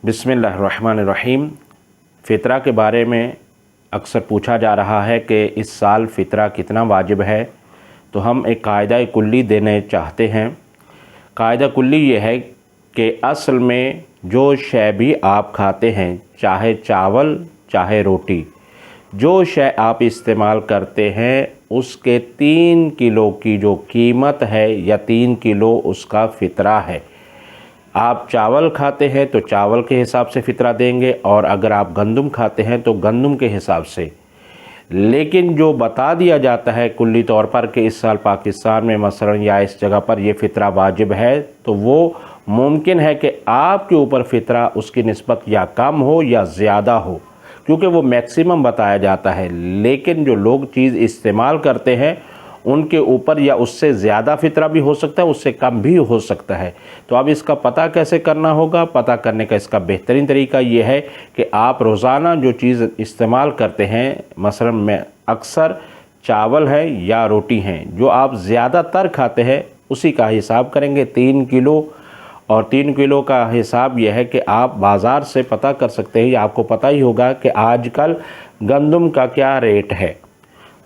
बिस्मिल्लाहिर्रहमानिर्रहीम। फ़ितरा के बारे में अक्सर पूछा जा रहा है कि इस साल फ़ितरा कितना वाजिब है, तो हम एक कायदा कुल्ली देने चाहते हैं। कायदा कुल्ली ये है कि असल में जो शय भी आप खाते हैं, चाहे चावल चाहे रोटी, जो शय आप इस्तेमाल करते हैं उसके 3 किलो की जो कीमत है या 3 किलो उसका फ़ितरा है। आप चावल खाते हैं तो चावल के हिसाब से फ़ितरा देंगे, और अगर आप गंदम खाते हैं तो गंदम के हिसाब से। लेकिन जो बता दिया जाता है कुल्ली तौर पर कि इस साल पाकिस्तान में मसलन या इस जगह पर यह फ़ितरा वाजिब है, तो वो मुमकिन है कि आपके ऊपर फ़ितरा उसकी निस्बत या कम हो या ज़्यादा हो, क्योंकि वो मैक्सिमम बताया जाता है। लेकिन जो लोग चीज़ इस्तेमाल करते हैं उनके ऊपर या उससे ज़्यादा फ़ितरा भी हो सकता है, उससे कम भी हो सकता है। तो अब इसका पता कैसे करना होगा? पता करने का इसका बेहतरीन तरीका ये है कि आप रोज़ाना जो चीज़ इस्तेमाल करते हैं, मसलन में अक्सर चावल है या रोटी हैं, जो आप ज़्यादातर खाते हैं उसी का हिसाब करेंगे 3 किलो। और 3 किलो का हिसाब यह है कि आप बाज़ार से पता कर सकते हैं, या आपको पता ही होगा कि आजकल गंदम का क्या रेट है,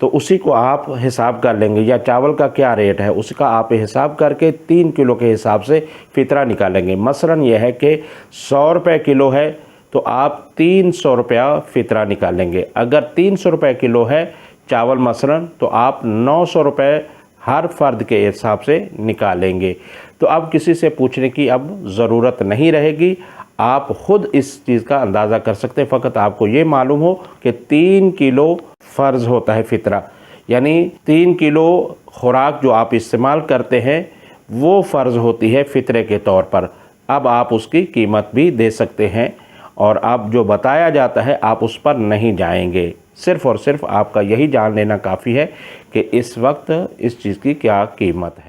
तो उसी को आप हिसाब कर लेंगे, या चावल का क्या रेट है उसका आप हिसाब करके 3 किलो के हिसाब से फ़ितरा निकालेंगे। मसलन यह है कि 100 रुपये किलो है तो आप 300 रुपया फ़ितरा निकालेंगे। अगर 300 रुपये किलो है चावल मसलन, तो आप 900 रुपये हर फ़र्द के हिसाब से निकालेंगे। तो अब किसी से पूछने की अब ज़रूरत नहीं रहेगी, आप ख़ुद इस चीज़ का अंदाज़ा कर सकते हैं। फ़कत आपको ये मालूम हो कि 3 किलो फ़र्ज़ होता है फ़ितरा, यानी 3 किलो खुराक जो आप इस्तेमाल करते हैं वो फ़र्ज़ होती है फ़ितरे के तौर पर। अब आप उसकी कीमत भी दे सकते हैं, और अब जो बताया जाता है आप उस पर नहीं जाएंगे। सिर्फ़ और सिर्फ आपका यही जान लेना काफ़ी है कि इस वक्त इस चीज़ की क्या कीमत है।